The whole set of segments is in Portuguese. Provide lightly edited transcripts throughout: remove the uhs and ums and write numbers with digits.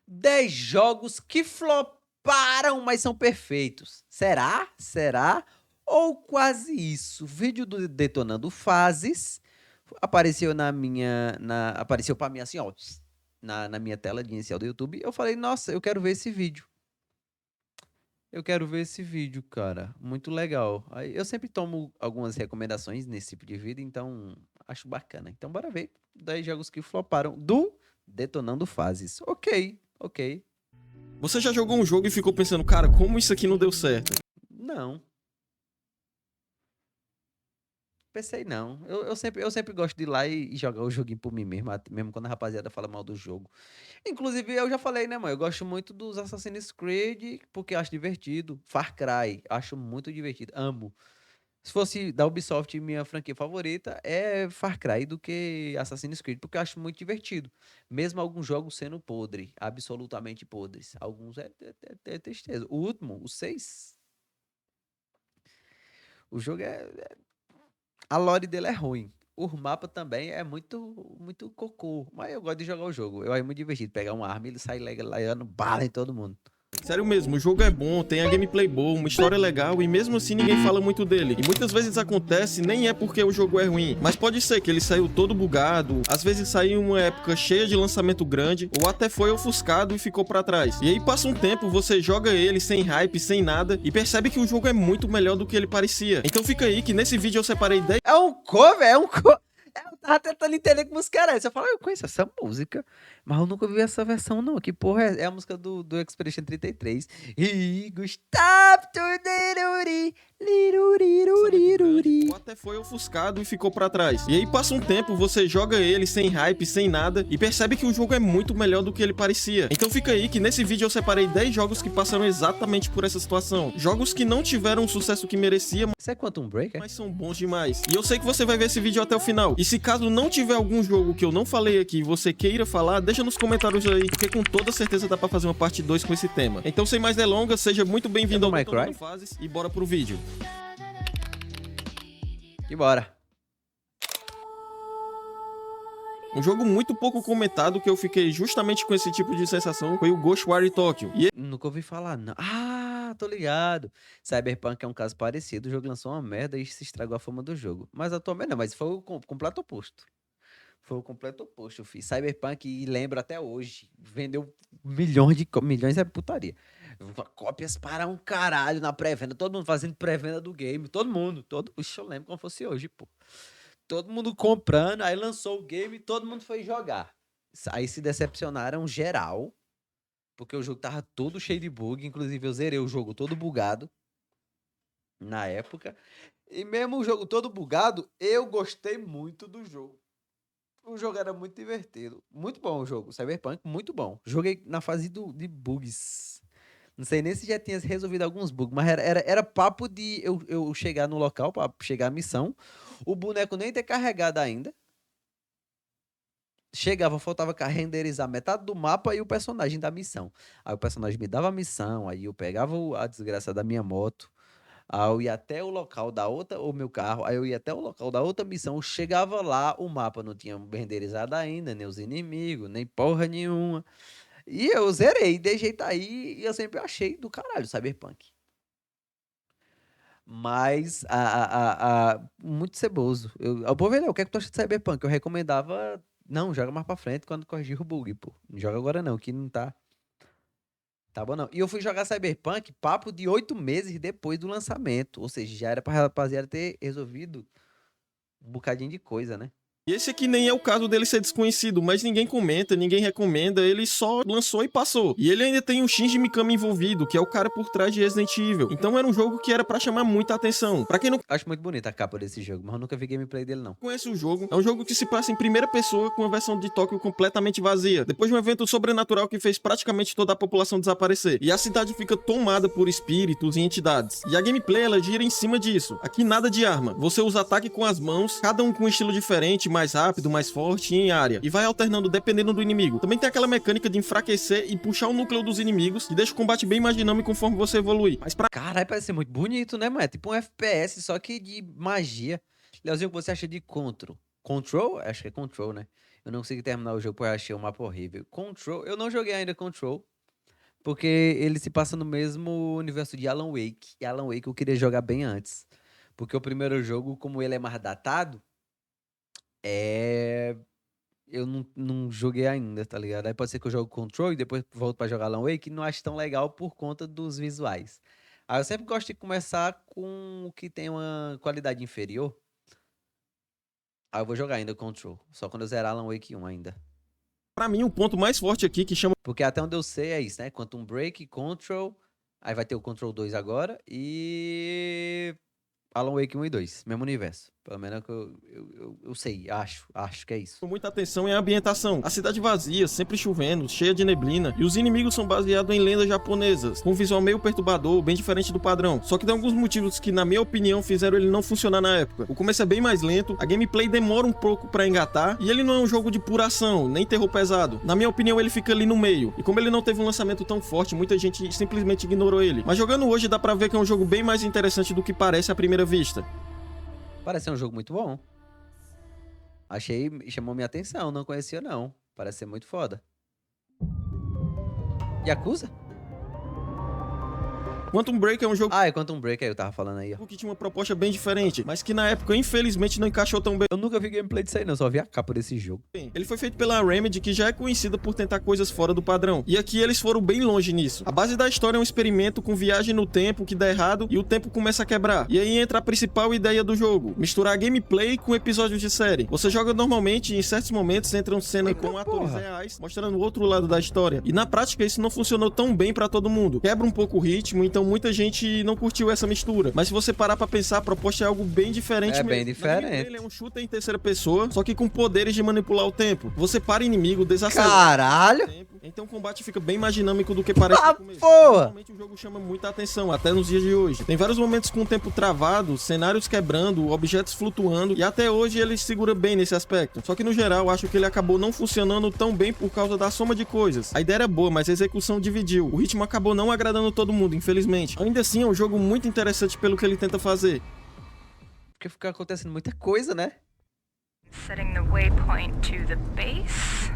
10 jogos que floparam, mas são perfeitos. Será? Será? Ou quase isso? Vídeo do Detonando Fases apareceu apareceu pra mim assim, ó, na minha tela de inicial do YouTube. Eu falei, nossa, eu quero ver esse vídeo. Eu quero ver esse vídeo, cara. Muito legal. Aí eu sempre tomo algumas recomendações nesse tipo de vídeo, então acho bacana. Então bora ver 10 jogos que floparam do Detonando Fases. Ok, ok. Você já jogou um jogo e ficou pensando, cara, como isso aqui não deu certo? Não. Pensei não. Eu sempre gosto de ir lá e jogar o joguinho por mim mesmo, mesmo quando a rapaziada fala mal do jogo. Inclusive, eu já falei, né, mãe? Eu gosto muito dos Assassin's Creed porque eu acho divertido. Far Cry, acho muito divertido. Amo. Se fosse da Ubisoft, minha franquia favorita é Far Cry do que Assassin's Creed, porque eu acho muito divertido. Mesmo alguns jogos sendo podre, absolutamente podres. Alguns é tristeza. O último, o 6, o jogo a lore dele é ruim. O mapa também é muito cocô. Mas eu gosto de jogar o jogo. Eu acho muito divertido pegar uma arma e ele sair legando bala em todo mundo. Sério mesmo, o jogo é bom, tem a gameplay boa, uma história legal e mesmo assim ninguém fala muito dele. E muitas vezes acontece nem é porque o jogo é ruim, mas pode ser que ele saiu todo bugado, às vezes saiu em uma época cheia de lançamento grande, ou até foi ofuscado e ficou pra trás. E aí passa um tempo, você joga ele sem hype, sem nada, e percebe que o jogo é muito melhor do que ele parecia. Então fica aí que nesse vídeo eu separei 10 É um cover, é um cover. Eu tava tentando entender que música era essa. Eu falei, eu conheço essa música, mas eu nunca vi essa versão, não. Que porra é? É a música do Expedition 33. E Gustavo Liruri, lançamento grande, liruri. ou até foi ofuscado e ficou pra trás. E aí passa um tempo, você joga ele sem hype, sem nada, e percebe que o jogo é muito melhor do que ele parecia. Então fica aí que nesse vídeo eu separei 10 jogos que passaram exatamente por essa situação. Jogos que não tiveram o sucesso que merecia, Isso é Quantum Break, é? mas são bons demais. E eu sei que você vai ver esse vídeo até o final. E se caso não tiver algum jogo que eu não falei aqui e você queira falar, deixa nos comentários aí, porque com toda certeza dá pra fazer uma parte 2 com esse tema. Então sem mais delongas, seja muito bem-vindo É ao do My Detonando Cry? Fases e bora pro vídeo. E bora. Um jogo muito pouco comentado que eu fiquei justamente com esse tipo de sensação foi o Ghostwire Tokyo. E Nunca ouvi falar, não. Ah, tô ligado. Cyberpunk é um caso parecido. O jogo lançou uma merda e se estragou a fama do jogo. Mas atualmente não, mas foi o completo oposto. Foi o completo oposto, filho. Cyberpunk, e lembro até hoje, vendeu milhões milhões é putaria. Cópias para um caralho na pré-venda. Todo mundo fazendo pré-venda do game. Todo mundo. Ixi, eu lembro como fosse hoje, pô. Todo mundo comprando, aí lançou o game e todo mundo foi jogar. Aí se decepcionaram geral, porque o jogo tava todo cheio de bug. Inclusive, eu zerei o jogo todo bugado na época. E mesmo o jogo todo bugado, eu gostei muito do jogo. O jogo era muito divertido. Muito bom o jogo. Cyberpunk, muito bom. Joguei na fase de bugs. Não sei nem se já tinha resolvido alguns bugs, mas era papo de eu chegar no local, pra chegar à missão, o boneco nem ter carregado ainda. Chegava, faltava renderizar metade do mapa e o personagem da missão. Aí o personagem me dava a missão, aí eu pegava a desgraça da minha moto, aí eu ia até o local da outra, o meu carro, aí eu ia até o local da outra missão, eu chegava lá, o mapa não tinha renderizado ainda, nem os inimigos, nem porra nenhuma. E eu zerei, de jeito aí, e eu sempre achei do caralho Cyberpunk. Mas muito ceboso. Pô, velho, o que é que tu acha de Cyberpunk? Eu recomendava. Não, joga mais pra frente quando corrigir o bug, pô. Não joga agora não, que não tá. Tá bom não. E eu fui jogar Cyberpunk papo de 8 meses depois do lançamento. Ou seja, já era pra rapaziada ter resolvido um bocadinho de coisa, né? esse aqui nem é o caso dele ser desconhecido, mas ninguém comenta, ninguém recomenda, ele só lançou e passou. E ele ainda tem o Shinji Mikami envolvido, que é o cara por trás de Resident Evil. Então era um jogo que era pra chamar muita atenção. Pra quem não Acho muito bonita a capa desse jogo, mas eu nunca vi gameplay dele, não. conhece o jogo, é um jogo que se passa em primeira pessoa com a versão de Tóquio completamente vazia, depois de um evento sobrenatural que fez praticamente toda a população desaparecer. E a cidade fica tomada por espíritos e entidades. E a gameplay ela gira em cima disso. Aqui nada de arma. Você usa ataque com as mãos, cada um com um estilo diferente, mais rápido, mais forte e em área. E vai alternando dependendo do inimigo. Também tem aquela mecânica de enfraquecer e puxar o núcleo dos inimigos, que deixa o combate bem mais dinâmico conforme você evolui. Mas pra Caralho, parece ser muito bonito, né, mano? É tipo um FPS, só que de magia. Leozinho, o que você acha de Control? Control? Acho que é Control, né? Eu não consegui terminar o jogo porque eu achei o mapa horrível. Control, eu não joguei ainda Control, porque ele se passa no mesmo universo de Alan Wake. E Alan Wake eu queria jogar bem antes. Porque o primeiro jogo, como ele é mais datado, é... eu não joguei ainda, tá ligado? Aí pode ser que eu jogue Control e depois volto pra jogar Alan Wake e não acho tão legal por conta dos visuais. Aí eu sempre gosto de começar com o que tem uma qualidade inferior. Aí eu vou jogar ainda Control. Só quando eu zerar Alan Wake 1 ainda. Pra mim, o ponto mais forte aqui que chama Porque até onde eu sei é isso, né? Quantum Break, Control. Aí vai ter o Control 2 agora. E Alan Wake 1 e 2. Mesmo universo. Pelo menos é o que eu sei. Acho que é isso. muita atenção é a ambientação. A cidade vazia, sempre chovendo, cheia de neblina, e os inimigos são baseados em lendas japonesas, com um visual meio perturbador, bem diferente do padrão. Só que tem alguns motivos que, na minha opinião, fizeram ele não funcionar na época. O começo é bem mais lento, a gameplay demora um pouco pra engatar, e ele não é um jogo de pura ação, nem terror pesado. Na minha opinião, ele fica ali no meio. E como ele não teve um lançamento tão forte, muita gente simplesmente ignorou ele. Mas jogando hoje dá pra ver que é um jogo bem mais interessante do que parece à primeira vista. Parece ser um jogo muito bom. Achei, chamou minha atenção, não conhecia não. Parece ser muito foda. Yakuza? Quantum Break é um jogo Ah, é Quantum Break aí, eu tava falando aí, ó. que tinha uma proposta bem diferente, mas que na época, infelizmente, não encaixou tão bem. Eu nunca vi gameplay disso aí não, só vi a capa desse jogo. Ele foi feito pela Remedy, que já é conhecida por tentar coisas fora do padrão. E aqui eles foram bem longe nisso. A base da história é um experimento com viagem no tempo que dá errado e o tempo começa a quebrar. E aí entra a principal ideia do jogo: misturar gameplay com episódios de série. Você joga normalmente e em certos momentos entram cenas com atores reais, mostrando o outro lado da história. E na prática isso não funcionou tão bem pra todo mundo. Quebra um pouco o ritmo, então muita gente não curtiu essa mistura. Mas se você parar pra pensar, a proposta é algo bem diferente É mesmo. bem diferente. Ele é um shooter em terceira pessoa, só que com poderes de manipular o tempo. Você para inimigo, desacelera. Caralho! Então o combate fica bem mais dinâmico do que parece Ah, no começo. porra! Realmente o jogo chama muita atenção, até nos dias de hoje. Tem vários momentos com o tempo travado, cenários quebrando, objetos flutuando, e até hoje ele segura bem nesse aspecto. Só que no geral, acho que ele acabou não funcionando tão bem por causa da soma de coisas. A ideia era boa, mas a execução dividiu. O ritmo acabou não agradando todo mundo, infelizmente. Ainda assim, é um jogo muito interessante pelo que ele tenta fazer. Porque fica acontecendo muita coisa, né? Setting the waypoint to the base.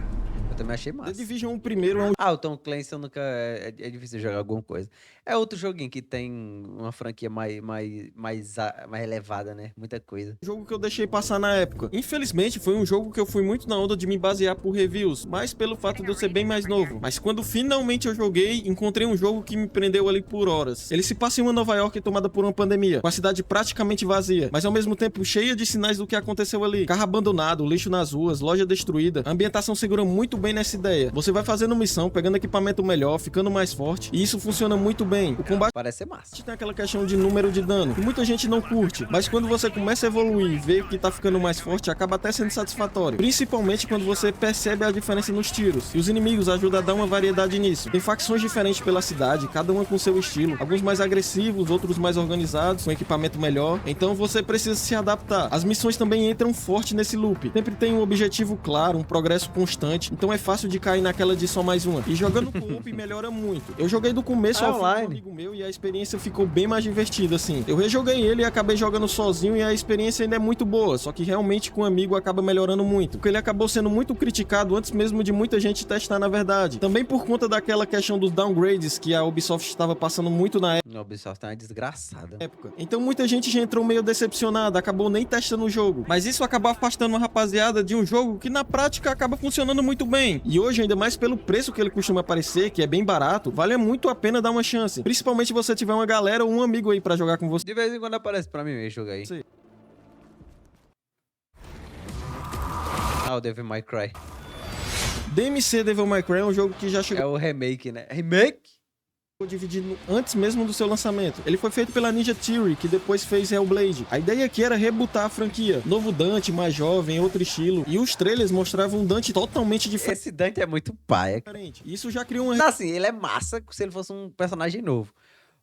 Eu também achei The massa. Division 1 primeiro é um Ah, o Tom Clancy eu nunca... É difícil jogar alguma coisa. É outro joguinho que tem uma franquia mais elevada, né? Muita coisa. jogo que eu deixei passar na época. Infelizmente, foi um jogo que eu fui muito na onda de me basear por reviews, mas pelo fato de eu ser bem mais novo. Mas quando finalmente eu joguei, encontrei um jogo que me prendeu ali por horas. Ele se passa em uma Nova York tomada por uma pandemia, com a cidade praticamente vazia, mas ao mesmo tempo cheia de sinais do que aconteceu ali. Carro abandonado, lixo nas ruas, loja destruída. A ambientação segura muito bem nessa ideia. Você vai fazendo missão, pegando equipamento melhor, ficando mais forte, e isso funciona muito bem. O combate Parece ser massa. tem aquela questão de número de dano, que muita gente não curte, mas quando você começa a evoluir e vê que tá ficando mais forte, acaba até sendo satisfatório. Principalmente quando você percebe a diferença nos tiros. E os inimigos ajudam a dar uma variedade nisso. Tem facções diferentes pela cidade, cada uma com seu estilo. Alguns mais agressivos, outros mais organizados, com equipamento melhor. Então você precisa se adaptar. As missões também entram forte nesse loop. Sempre tem um objetivo claro, um progresso constante. Então é fácil de cair naquela de só mais uma. E jogando co-op melhora muito. Eu joguei do começo ao fim com um online. amigo meu e a experiência ficou bem mais divertida, assim. Eu rejoguei ele e acabei jogando sozinho e a experiência ainda é muito boa, só que realmente com um amigo acaba melhorando muito, porque ele acabou sendo muito criticado antes mesmo de muita gente testar na verdade. Também por conta daquela questão dos downgrades que a Ubisoft estava passando muito na A Ubisoft tá uma desgraçada. época. Então muita gente já entrou meio decepcionada, acabou nem testando o jogo. Mas isso acabou afastando uma rapaziada de um jogo que na prática acaba funcionando muito bem. E hoje, ainda mais pelo preço que ele costuma aparecer, que é bem barato, vale muito a pena dar uma chance. Principalmente se você tiver uma galera ou um amigo aí pra jogar com você. De vez em quando aparece pra mim esse jogo aí. Sim. Ah, o Devil May Cry. DMC Devil May Cry é um jogo que já chegou É o remake, né? Remake? dividido antes mesmo do seu lançamento. Ele foi feito pela Ninja Theory, que depois fez Hellblade. A ideia aqui era rebootar a franquia. Novo Dante, mais jovem, outro estilo. E os trailers mostravam um Dante totalmente Esse Dante é muito paia. diferente. Isso já criou uma Assim, ele é massa se ele fosse um personagem novo.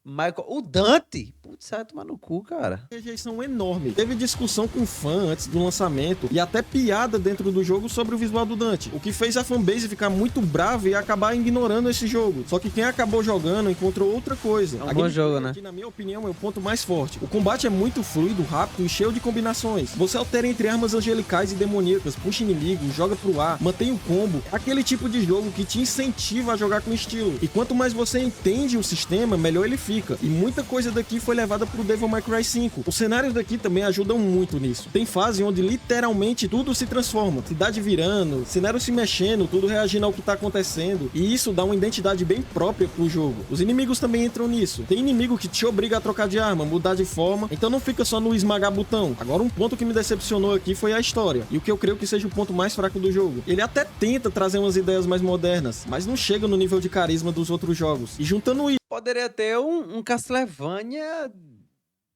Michael, o Dante. Putz, sai tomar no cu, cara. Rejeição enorme. Teve discussão com fã antes do lançamento e até piada dentro do jogo sobre o visual do Dante, o que fez a fanbase ficar muito brava e acabar ignorando esse jogo. Só que quem acabou jogando encontrou outra coisa. É um bom jogo, né? Que, na minha opinião, é o ponto mais forte. O combate é muito fluido, rápido e cheio de combinações. Você altera entre armas angelicais e demoníacas, puxa inimigos, joga pro ar, mantém o combo. É aquele tipo de jogo que te incentiva a jogar com estilo. E quanto mais você entende o sistema, melhor ele fica. E muita coisa daqui foi levada pro Devil May Cry 5. Os cenários daqui também ajudam muito nisso. Tem fase onde literalmente tudo se transforma. Cidade virando, cenário se mexendo, tudo reagindo ao que tá acontecendo. E isso dá uma identidade bem própria pro jogo. Os inimigos também entram nisso. Tem inimigo que te obriga a trocar de arma, mudar de forma. Então não fica só no esmagar botão. Agora um ponto que me decepcionou aqui foi a história. E o que eu creio que seja o ponto mais fraco do jogo. Ele até tenta trazer umas ideias mais modernas, mas não chega no nível de carisma dos outros jogos. E juntando isso, Poderia ter um Castlevania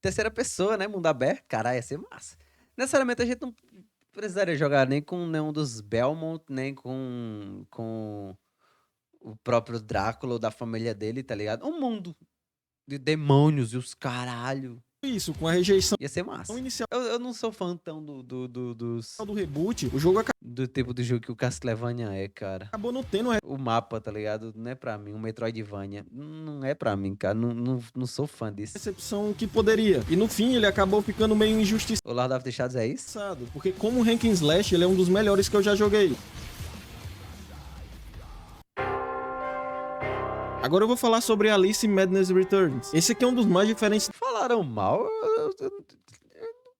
terceira pessoa, né? Mundo aberto. Caralho, ia ser massa. Necessariamente a gente não precisaria jogar nem com nenhum dos Belmont, nem com o próprio Drácula ou da família dele, tá ligado? Um mundo de demônios e os caralho. com a rejeição Ia ser massa. inicial Eu não sou fã tão dos do reboot, o jogo do tipo de jogo que o Castlevania é, cara. acabou não tendo O mapa, tá ligado? Não é pra mim. O Metroidvania não é pra mim, cara. Não sou fã disso. recepção que poderia. E no fim ele acabou ficando meio injustiçado, O Lord of the Shadows é isso? porque como Hack and Slash ele é um dos melhores que eu já joguei. Agora eu vou falar sobre Alice Madness Returns. Esse aqui é um dos mais diferentes Falaram mal.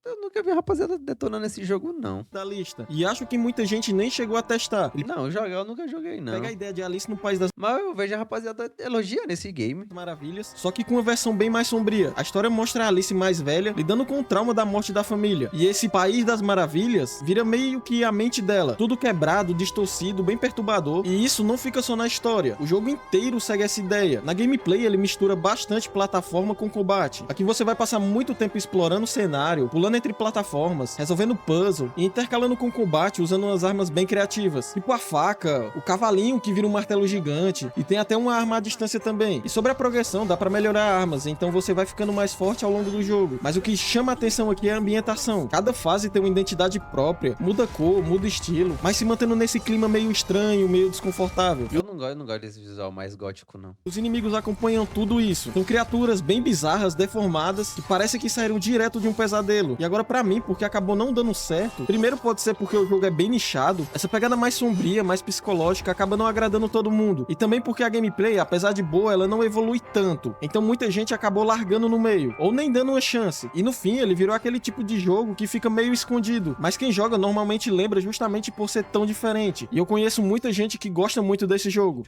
Eu nunca vi a rapaziada detonando esse jogo, não. da lista. E acho que muita gente nem chegou a testar. Ele Não, jogar eu nunca joguei, não. pega a ideia de Alice no País das Mas eu vejo a rapaziada elogiando esse game. Maravilhas, só que com uma versão bem mais sombria. A história mostra a Alice mais velha, lidando com o trauma da morte da família. E esse País das Maravilhas vira meio que a mente dela. Tudo quebrado, distorcido, bem perturbador. E isso não fica só na história. O jogo inteiro segue essa ideia. Na gameplay ele mistura bastante plataforma com combate. Aqui você vai passar muito tempo explorando o cenário, pulando entre plataformas, resolvendo puzzle e intercalando com combate usando umas armas bem criativas. Tipo a faca, o cavalinho que vira um martelo gigante. E tem até uma arma à distância também. E sobre a progressão, dá pra melhorar armas, então você vai ficando mais forte ao longo do jogo. Mas o que chama a atenção aqui é a ambientação. Cada fase tem uma identidade própria, muda cor, muda estilo, mas se mantendo nesse clima meio estranho, meio desconfortável. Eu não gosto desse visual mais gótico, não. Os inimigos acompanham tudo isso. São criaturas bem bizarras, deformadas, que parece que saíram direto de um pesadelo. E agora pra mim, porque acabou não dando certo, primeiro pode ser porque o jogo é bem nichado, essa pegada mais sombria, mais psicológica, acaba não agradando todo mundo. E também porque a gameplay, apesar de boa, ela não evolui tanto. Então muita gente acabou largando no meio, ou nem dando uma chance. E no fim, ele virou aquele tipo de jogo que fica meio escondido. Mas quem joga normalmente lembra justamente por ser tão diferente. E eu conheço muita gente que gosta muito desse jogo.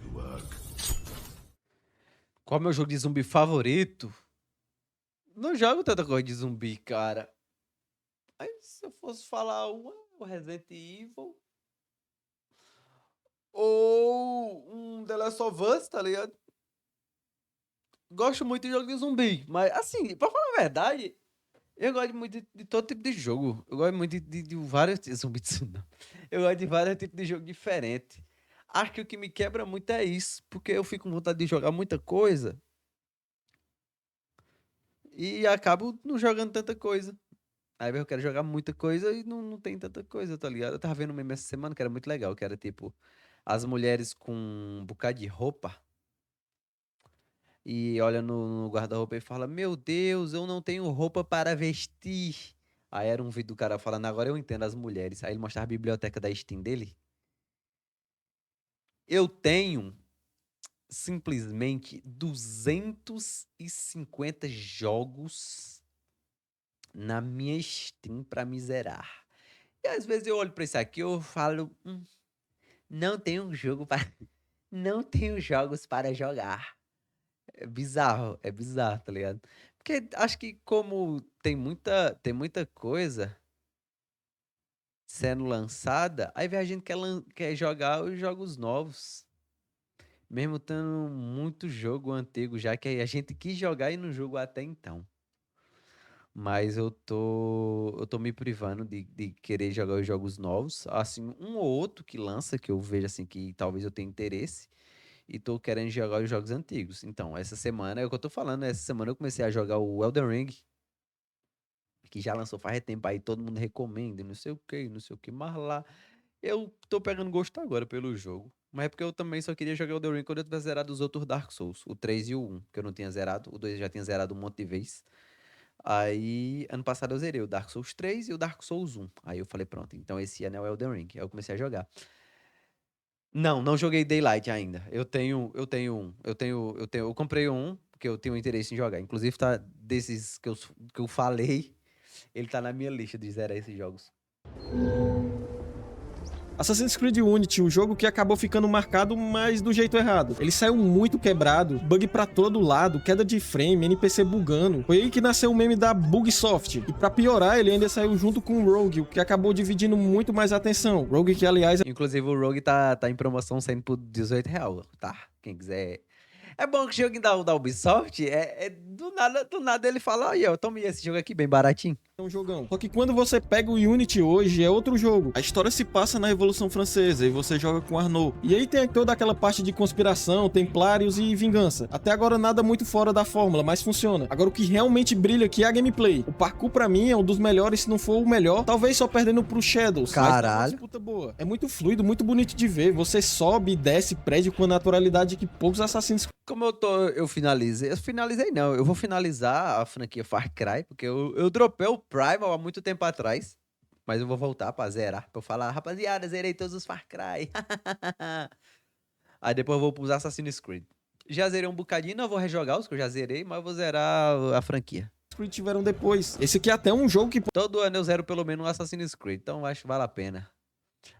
Qual é o meu jogo de zumbi favorito? Não jogo tanta coisa de zumbi, cara. Aí se eu fosse falar o Resident Evil ou um The Last of Us, tá ligado? Gosto muito de jogo de zumbi, mas assim, pra falar a verdade, eu gosto muito de todo tipo de jogo. Eu gosto muito de vários zumbi disso não. Eu gosto de vários tipos de jogo diferentes. Acho que o que me quebra muito é isso, porque eu fico com vontade de jogar muita coisa e acabo não jogando tanta coisa. Aí eu quero jogar muita coisa e não tem tanta coisa, tá ligado? Eu tava vendo um meme essa semana que era muito legal, que era tipo as mulheres com um bocado de roupa e olha no guarda-roupa e fala: Meu Deus, eu não tenho roupa para vestir. Aí era um vídeo do cara falando: Agora eu entendo as mulheres. Aí ele mostrava a biblioteca da Steam dele. Eu tenho simplesmente 250 jogos na minha Steam pra miserar. E às vezes eu olho pra isso aqui e eu falo, não tenho jogo para. Não tenho jogos para jogar. É bizarro, tá ligado? Porque acho que como tem muita coisa sendo lançada, aí vem a gente quer jogar os jogos novos. Mesmo tendo muito jogo antigo já que a gente quis jogar e não jogou até então. Mas eu tô me privando de querer jogar os jogos novos. Assim, um ou outro que lança, que eu vejo assim que talvez eu tenha interesse. e tô querendo jogar os jogos antigos. Então, essa semana, é o que eu tô falando, essa semana eu comecei a jogar o Elden Ring, que já lançou faz tempo aí, todo mundo recomenda, não sei o que, mas lá eu tô pegando gosto agora pelo jogo. Mas é porque eu também só queria jogar o The Ring quando eu tivesse zerado os outros Dark Souls, o 3 e o 1, que eu não tinha zerado, o 2 eu já tinha zerado um monte de vez. Aí, ano passado eu zerei o Dark Souls 3 e o Dark Souls 1. Aí eu falei, pronto, então esse ano é o Elden Ring. Aí eu comecei a jogar. Não joguei Daylight ainda. Eu comprei um, porque eu tenho interesse em jogar. Inclusive, tá desses que eu falei, ele tá na minha lista de zerar esses jogos. Assassin's Creed Unity, o jogo que acabou ficando marcado, mas do jeito errado. Ele saiu muito quebrado, bug pra todo lado, queda de frame, NPC bugando. Foi aí que nasceu o meme da Bugsoft. E pra piorar, ele ainda saiu junto com o Rogue, o que acabou dividindo muito mais atenção. Rogue que, aliás... Inclusive, o Rogue tá em promoção saindo por R$18, tá? Quem quiser... É bom que o jogo da Ubisoft, do nada ele fala, aí ó, tome esse jogo aqui bem baratinho. É um jogão. Só que quando você pega o Unity hoje, é outro jogo. A história se passa na Revolução Francesa e você joga com Arnaud. E aí tem toda aquela parte de conspiração, templários e vingança. Até agora nada muito fora da fórmula, mas funciona. Agora o que realmente brilha aqui é a gameplay. O parkour pra mim é um dos melhores, se não for o melhor. Talvez só perdendo pro Shadows. Caralho. Mas é uma disputa boa. É muito fluido, muito bonito de ver. Você sobe e desce prédio com a naturalidade que poucos Assassin's Creed. Como eu finalizei não, eu vou finalizar a franquia Far Cry, porque eu dropei o Primal há muito tempo atrás, mas eu vou voltar pra zerar, pra eu falar, rapaziada, zerei todos os Far Cry. Aí depois eu vou pros Assassin's Creed. Já zerei um bocadinho, não vou rejogar os que eu já zerei, mas eu vou zerar a franquia. Tiveram depois. Esse aqui é até um jogo que... Todo ano eu zero pelo menos um Assassin's Creed, então acho que vale a pena.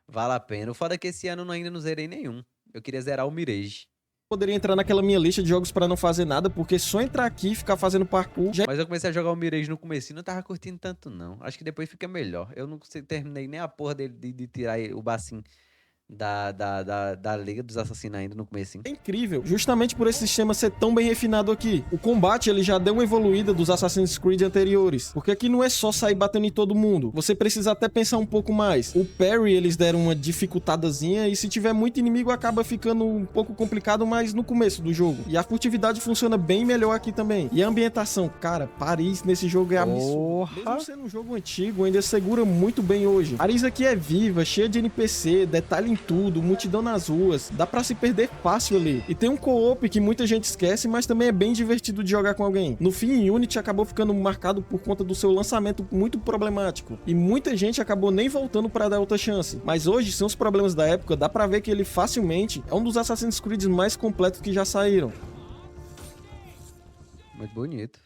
Vale a pena. O foda é que esse ano eu ainda não zerei nenhum. Eu queria zerar o Mirage. Poderia entrar naquela minha lista de jogos pra não fazer nada, porque só entrar aqui e ficar fazendo parkour já... Mas eu comecei a jogar o Mirage no comecinho, não tava curtindo tanto não. Acho que depois fica melhor. Eu não terminei nem a porra dele de tirar o bacinho da Liga dos Assassinos ainda no comecinho. É incrível, justamente por esse sistema ser tão bem refinado aqui. O combate, ele já deu uma evoluída dos Assassin's Creed anteriores, porque aqui não é só sair batendo em todo mundo, você precisa até pensar um pouco mais. O parry, eles deram uma dificultadazinha, e se tiver muito inimigo, acaba ficando um pouco complicado, mas no começo do jogo. E a furtividade funciona bem melhor aqui também. E a ambientação, cara, Paris nesse jogo é absurdo. Mesmo sendo um jogo antigo, ainda segura muito bem hoje. Paris aqui é viva, cheia de NPC, detalhe em tudo, multidão nas ruas, dá pra se perder fácil ali. E tem um co-op que muita gente esquece, mas também é bem divertido de jogar com alguém. No fim, Unity acabou ficando marcado por conta do seu lançamento muito problemático, e muita gente acabou nem voltando pra dar outra chance. Mas hoje, sem os problemas da época, dá pra ver que ele facilmente é um dos Assassin's Creed mais completos que já saíram. Muito bonito.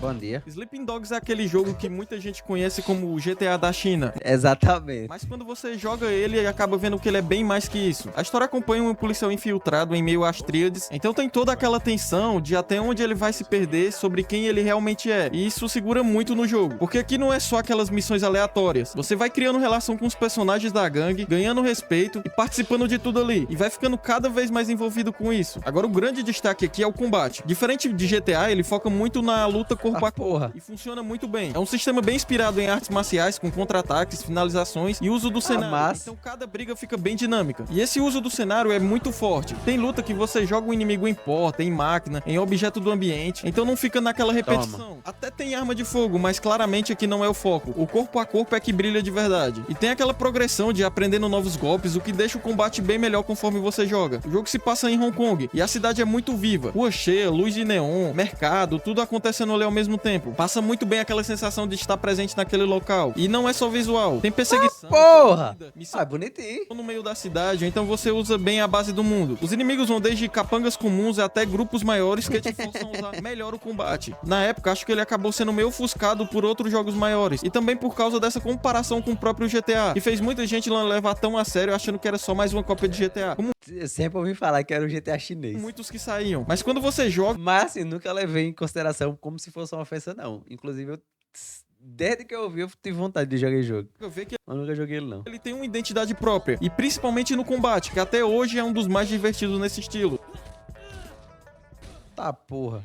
Bom dia. Sleeping Dogs é aquele jogo que muita gente conhece como o GTA da China. Exatamente. Mas quando você joga ele, acaba vendo que ele é bem mais que isso. A história acompanha um policial infiltrado em meio às tríades, então tem toda aquela tensão de até onde ele vai se perder, sobre quem ele realmente é. E isso segura muito no jogo, porque aqui não é só aquelas missões aleatórias. Você vai criando relação com os personagens da gangue, ganhando respeito e participando de tudo ali. E vai ficando cada vez mais envolvido com isso. Agora o grande destaque aqui é o combate. Diferente de GTA, ele foca muito na luta corpo a corpo. E funciona muito bem. É um sistema bem inspirado em artes marciais, com contra-ataques, finalizações e uso do cenário. Então cada briga fica bem dinâmica. E esse uso do cenário é muito forte. Tem luta que você joga o inimigo em porta, em máquina, em objeto do ambiente, então não fica naquela repetição. Até tem arma de fogo, mas claramente aqui não é o foco. O corpo a corpo é que brilha de verdade. E tem aquela progressão de aprendendo novos golpes, o que deixa o combate bem melhor conforme você joga. O jogo se passa em Hong Kong, e a cidade é muito viva. Rua cheia, luz de neon, mercado, tudo acontecendo ali ao mesmo tempo. Passa muito bem aquela sensação de estar presente naquele local. E não é só visual. Tem perseguição. Porra! Missão bonitinho. no meio da cidade, então você usa bem a base do mundo. Os inimigos vão desde capangas comuns até grupos maiores que te forçam a usar melhor o combate. Na época, acho que ele acabou sendo meio ofuscado por outros jogos maiores. E também por causa dessa comparação com o próprio GTA, que fez muita gente levar tão a sério achando que era só mais uma cópia de GTA. Como Eu sempre ouvi falar que era o GTA chinês. muitos que saíam. Mas quando você joga, Mas assim, nunca levei em consideração como se fosse uma ofensa, não. Inclusive, desde que eu ouvi, eu tive vontade de jogar esse jogo. eu vejo que Mas nunca joguei ele, não. ele tem uma identidade própria. E principalmente no combate, que até hoje é um dos mais divertidos nesse estilo. Tá, porra.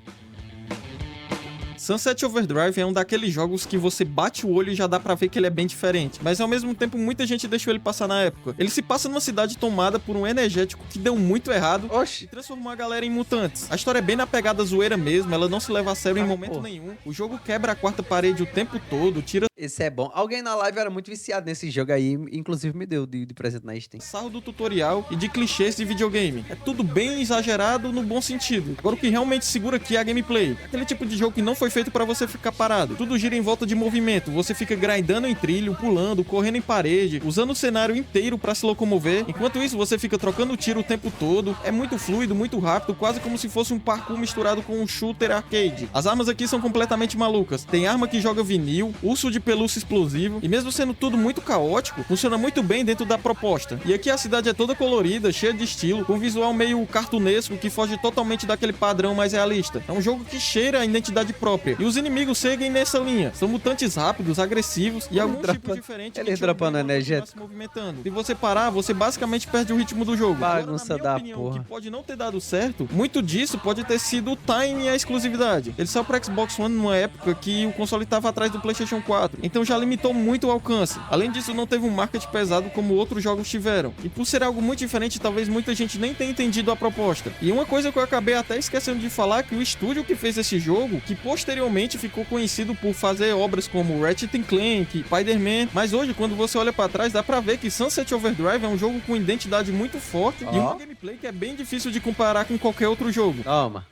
Sunset Overdrive é um daqueles jogos que você bate o olho e já dá pra ver que ele é bem diferente, mas ao mesmo tempo muita gente deixou ele passar na época. Ele se passa numa cidade tomada por um energético que deu muito errado e Oxi. transformou a galera em mutantes. A história é bem na pegada zoeira mesmo, ela não se leva a sério em momento nenhum. O jogo quebra a quarta parede o tempo todo, tira Esse é bom. Alguém na live era muito viciado nesse jogo aí, inclusive me deu de presente na Steam. sarro do tutorial e de clichês de videogame. É tudo bem exagerado no bom sentido. Agora o que realmente segura aqui é a gameplay. Aquele tipo de jogo que não foi feito pra você ficar parado. Tudo gira em volta de movimento. Você fica grindando em trilho, pulando, correndo em parede, usando o cenário inteiro pra se locomover. Enquanto isso, você fica trocando tiro o tempo todo. É muito fluido, muito rápido, quase como se fosse um parkour misturado com um shooter arcade. As armas aqui são completamente malucas. Tem arma que joga vinil, urso de pelúcia explosivo, e mesmo sendo tudo muito caótico, funciona muito bem dentro da proposta. E aqui a cidade é toda colorida, cheia de estilo, com um visual meio cartunesco que foge totalmente daquele padrão mais realista. É um jogo que cheira a identidade própria. E os inimigos seguem nessa linha. São mutantes rápidos, agressivos e alguns tipos diferentes Ele que te dropando obrigam a continuar energético. se movimentando. Se você parar, você basicamente perde o ritmo do jogo. Bagunça Agora, na minha da opinião, porra. que pode não ter dado certo, muito disso pode ter sido o time e a exclusividade. Ele saiu para Xbox One numa época que o console estava atrás do PlayStation 4, então já limitou muito o alcance. Além disso, não teve um marketing pesado como outros jogos tiveram. E por ser algo muito diferente, talvez muita gente nem tenha entendido a proposta. E uma coisa que eu acabei até esquecendo de falar é que o estúdio que fez esse jogo, que posteriormente ficou conhecido por fazer obras como Ratchet Clank, Spider-Man, mas hoje quando você olha para trás dá pra ver que Sunset Overdrive é um jogo com identidade muito forte e uma gameplay que é bem difícil de comparar com qualquer outro jogo. Toma.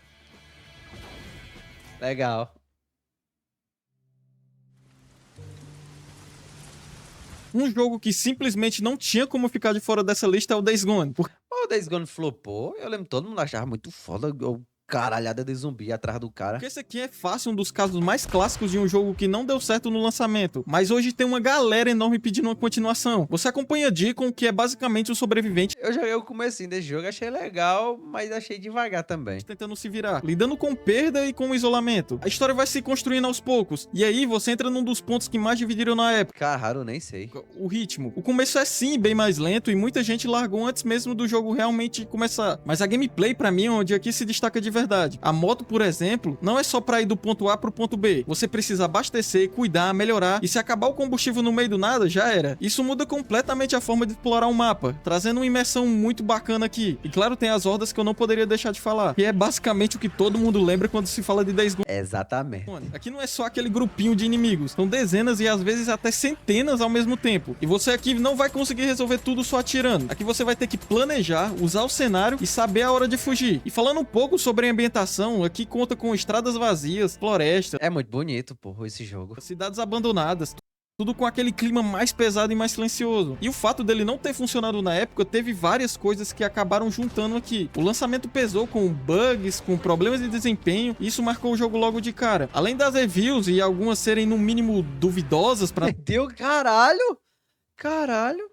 Legal. Um jogo que simplesmente não tinha como ficar de fora dessa lista é o Days Gone. O Days Gone flopou. Eu lembro que todo mundo achava muito foda o caralhada de zumbi atrás do cara. Porque esse aqui é fácil, um dos casos mais clássicos de um jogo que não deu certo no lançamento, mas hoje tem uma galera enorme pedindo uma continuação. Você acompanha Deacon, que é basicamente o sobrevivente Eu joguei o comecinho desse jogo, achei legal, mas achei devagar também. tentando se virar, lidando com perda e com o isolamento. A história vai se construindo aos poucos, e aí você entra num dos pontos que mais dividiram na época. Caralho, eu nem sei. O ritmo. O começo é sim bem mais lento e muita gente largou antes mesmo do jogo realmente começar. Mas a gameplay pra mim é onde aqui se destaca de verdade. A moto, por exemplo, não é só pra ir do ponto A pro ponto B. Você precisa abastecer, cuidar, melhorar e se acabar o combustível no meio do nada, já era. Isso muda completamente a forma de explorar o mapa, trazendo uma imersão muito bacana aqui. E claro, tem as hordas que eu não poderia deixar de falar, que é basicamente o que todo mundo lembra quando se fala de Days Gone. Exatamente. Aqui não é só aquele grupinho de inimigos, são dezenas e às vezes até centenas ao mesmo tempo. E você aqui não vai conseguir resolver tudo só atirando. Aqui você vai ter que planejar, usar o cenário e saber a hora de fugir. E falando um pouco sobre a ambientação, aqui conta com estradas vazias, florestas, É muito bonito, porra, esse jogo. cidades abandonadas. Tudo com aquele clima mais pesado e mais silencioso. E o fato dele não ter funcionado na época, teve várias coisas que acabaram juntando aqui. O lançamento pesou com bugs, com problemas de desempenho, e isso marcou o jogo logo de cara. Além das reviews e algumas serem no mínimo duvidosas pra Deu caralho! Caralho!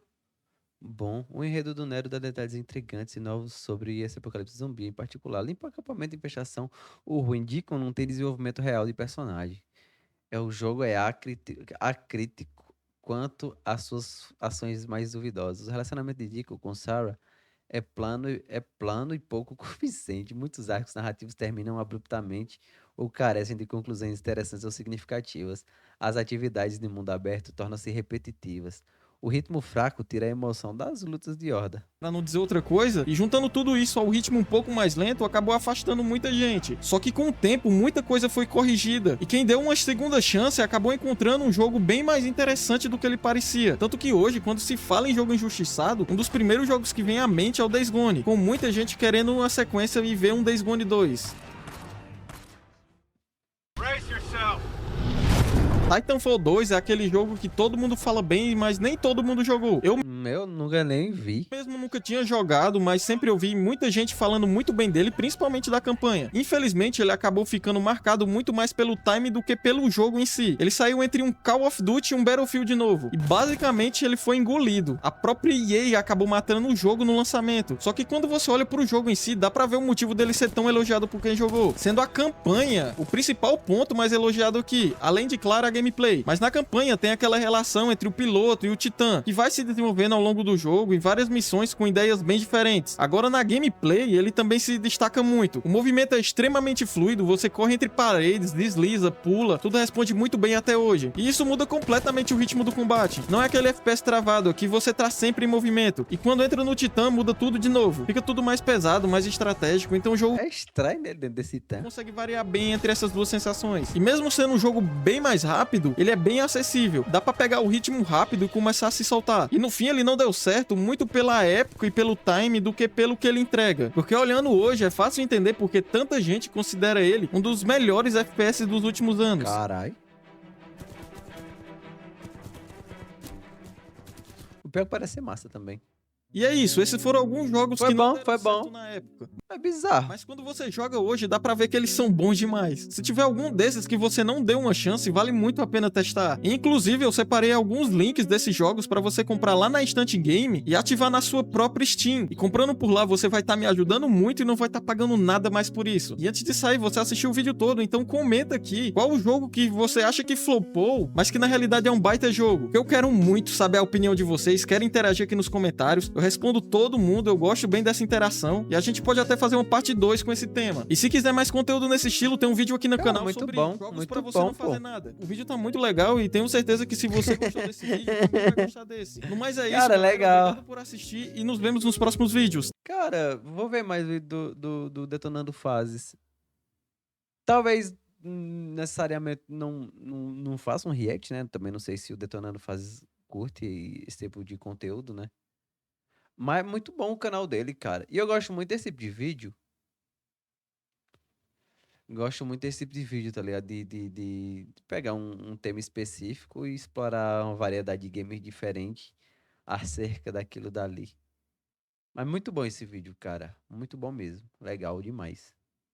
Bom, o enredo do Nero dá detalhes intrigantes e novos sobre esse apocalipse zumbi em particular. Limpa acampamento e infestação, o ruim Deacon não tem desenvolvimento real de personagem. O jogo é acrítico quanto às suas ações mais duvidosas. O relacionamento de Deacon com Sarah é plano e pouco convincente. Muitos arcos narrativos terminam abruptamente ou carecem de conclusões interessantes ou significativas. As atividades de mundo aberto tornam-se repetitivas. O ritmo fraco tira a emoção das lutas de horda. Pra não dizer outra coisa, e juntando tudo isso ao ritmo um pouco mais lento, acabou afastando muita gente. Só que com o tempo, muita coisa foi corrigida, e quem deu uma segunda chance acabou encontrando um jogo bem mais interessante do que ele parecia. Tanto que hoje, quando se fala em jogo injustiçado, um dos primeiros jogos que vem à mente é o Days Gone, com muita gente querendo uma sequência e ver um Days Gone 2. Titanfall 2 é aquele jogo que todo mundo fala bem, mas nem todo mundo jogou. Eu Eu nunca nem vi. mesmo nunca tinha jogado, mas sempre ouvi muita gente falando muito bem dele, principalmente da campanha. Infelizmente, ele acabou ficando marcado muito mais pelo time do que pelo jogo em si. Ele saiu entre um Call of Duty e um Battlefield novo, e basicamente ele foi engolido. A própria EA acabou matando o jogo no lançamento. Só que quando você olha pro jogo em si, dá pra ver o motivo dele ser tão elogiado por quem jogou. Sendo a campanha o principal ponto mais elogiado aqui, além de, claro, a gameplay. Mas na campanha tem aquela relação entre o piloto e o titã, que vai se desenvolvendo ao longo do jogo em várias missões com ideias bem diferentes. Agora na gameplay ele também se destaca muito. O movimento é extremamente fluido, você corre entre paredes, desliza, pula, tudo responde muito bem até hoje. E isso muda completamente o ritmo do combate. Não é aquele FPS travado, que você tá sempre em movimento. E quando entra no titã, muda tudo de novo. Fica tudo mais pesado, mais estratégico, então o jogo É estranho, né, dentro desse tempo. consegue variar bem entre essas duas sensações. E mesmo sendo um jogo bem mais rápido, ele é bem acessível. Dá pra pegar o ritmo rápido e começar a se soltar. E no fim ele não deu certo muito pela época e pelo time do que pelo que ele entrega. Porque olhando hoje é fácil entender porque tanta gente considera ele um dos melhores FPS dos últimos anos. Caralho. O pior é que parece ser massa também. E é isso, esses foram alguns jogos Foi que bom, não deram foi certo bom. na época. É bizarro. Mas quando você joga hoje, dá pra ver que eles são bons demais. Se tiver algum desses que você não deu uma chance, vale muito a pena testar. Inclusive, eu separei alguns links desses jogos pra você comprar lá na Instant Game e ativar na sua própria Steam. E comprando por lá, você vai estar me ajudando muito e não vai estar pagando nada mais por isso. E antes de sair, você assistiu o vídeo todo, então comenta aqui qual o jogo que você acha que flopou, mas que na realidade é um baita jogo. Eu quero muito saber a opinião de vocês, quero interagir aqui nos comentários. Eu respondo todo mundo, eu gosto bem dessa interação e a gente pode até fazer uma parte 2 com esse tema. E se quiser mais conteúdo nesse estilo, tem um vídeo aqui no Cara, canal muito sobre bom, jogos muito pra você bom, não fazer pô. nada. O vídeo tá muito legal e tenho certeza que se você gostou desse vídeo, também vai gostar desse. No mais é isso, Cara, galera. legal. Obrigado por assistir e nos vemos nos próximos vídeos. Cara, vou ver mais vídeo do Detonando Fases. Talvez necessariamente não faça um react, né? Também não sei se o Detonando Fases curte esse tipo de conteúdo, né? Mas é muito bom o canal dele, cara. E eu gosto muito desse tipo de vídeo. Gosto muito desse tipo de vídeo, tá ligado? De pegar um tema específico e explorar uma variedade de games diferentes acerca daquilo dali. Mas muito bom esse vídeo, cara. Muito bom mesmo. Legal demais.